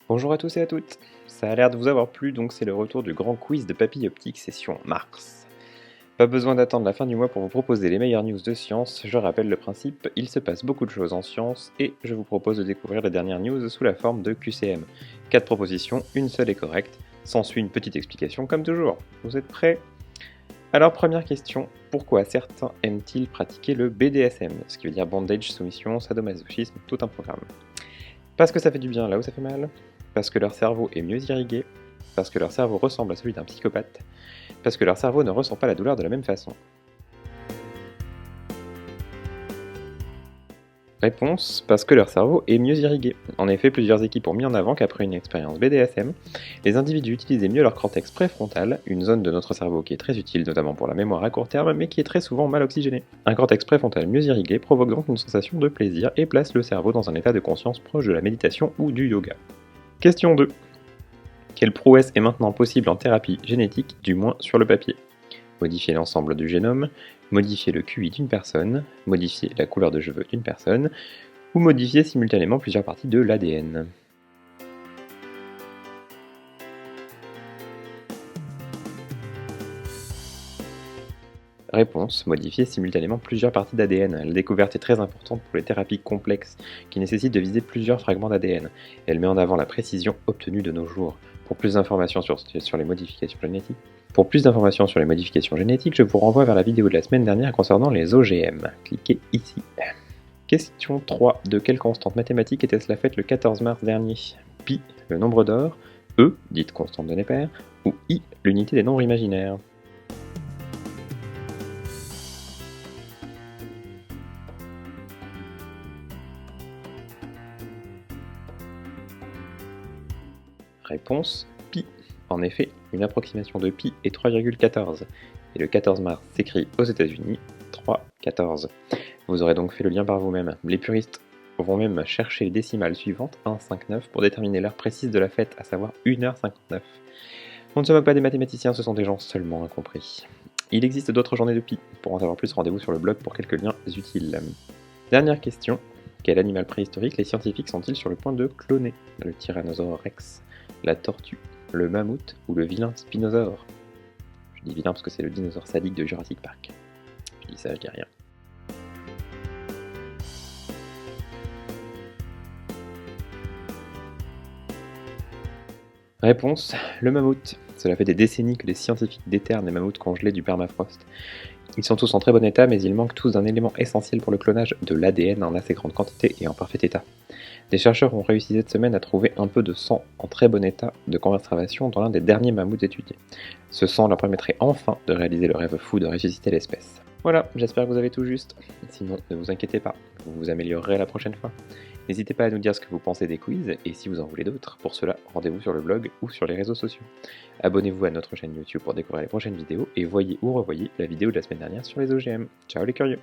Bonjour à tous et à toutes. Ça a l'air de vous avoir plu, donc c'est le retour du grand quiz de Papille Optique session Mars. Pas besoin d'attendre la fin du mois pour vous proposer les meilleures news de science, je rappelle le principe, il se passe beaucoup de choses en science et je vous propose de découvrir les dernières news sous la forme de QCM. 4 propositions, une seule est correcte, s'ensuit une petite explication comme toujours. Vous êtes prêts? Alors première question, pourquoi certains aiment-ils pratiquer le BDSM, ce qui veut dire bondage, soumission, sadomasochisme, tout un programme? Parce que ça fait du bien là où ça fait mal, parce que leur cerveau est mieux irrigué, parce que leur cerveau ressemble à celui d'un psychopathe, parce que leur cerveau ne ressent pas la douleur de la même façon. Réponse, parce que leur cerveau est mieux irrigué. En effet, plusieurs équipes ont mis en avant qu'après une expérience BDSM, les individus utilisaient mieux leur cortex préfrontal, une zone de notre cerveau qui est très utile notamment pour la mémoire à court terme, mais qui est très souvent mal oxygénée. Un cortex préfrontal mieux irrigué provoque donc une sensation de plaisir et place le cerveau dans un état de conscience proche de la méditation ou du yoga. Question 2. Quelle prouesse est maintenant possible en thérapie génétique, du moins sur le papier? Modifier l'ensemble du génome, modifier le QI d'une personne, modifier la couleur de cheveux d'une personne, ou modifier simultanément plusieurs parties de l'ADN. Réponse, modifier simultanément plusieurs parties d'ADN. La découverte est très importante pour les thérapies complexes, qui nécessitent de viser plusieurs fragments d'ADN. Elle met en avant la précision obtenue de nos jours. Pour plus d'informations sur les modifications génétiques, je vous renvoie vers la vidéo de la semaine dernière concernant les OGM. Cliquez ici. Question 3. De quelle constante mathématique était-ce la fête le 14 mars dernier? Pi, le nombre d'or, E, dite constante de Neper, ou I, l'unité des nombres imaginaires? Réponse, pi. En effet, une approximation de pi est 3,14. Et le 14 mars s'écrit aux États-Unis 3,14. Vous aurez donc fait le lien par vous-même. Les puristes vont même chercher les décimales suivantes, 1,59, pour déterminer l'heure précise de la fête, à savoir 1h59. On ne se moque pas des mathématiciens, ce sont des gens seulement incompris. Il existe d'autres journées de pi. Pour en savoir plus, rendez-vous sur le blog pour quelques liens utiles. Dernière question. Quel animal préhistorique les scientifiques sont-ils sur le point de cloner? Le tyrannosaure rex, la tortue, le mammouth ou le vilain spinosaure? Je dis vilain parce que c'est le dinosaure sadique de Jurassic Park. Je dis ça, je dis rien. Réponse, le mammouth. Cela fait des décennies que les scientifiques déterrent les mammouths congelés du permafrost. Ils sont tous en très bon état, mais ils manquent tous d'un élément essentiel pour le clonage, de l'ADN en assez grande quantité et en parfait état. Des chercheurs ont réussi cette semaine à trouver un peu de sang en très bon état de conservation dans l'un des derniers mammouths étudiés. Ce sang leur permettrait enfin de réaliser le rêve fou de ressusciter l'espèce. Voilà, j'espère que vous avez tout juste. Sinon, ne vous inquiétez pas, vous vous améliorerez la prochaine fois. N'hésitez pas à nous dire ce que vous pensez des quiz, et si vous en voulez d'autres, pour cela, rendez-vous sur le blog ou sur les réseaux sociaux. Abonnez-vous à notre chaîne YouTube pour découvrir les prochaines vidéos, et voyez ou revoyez la vidéo de la semaine dernière sur les OGM. Ciao les curieux!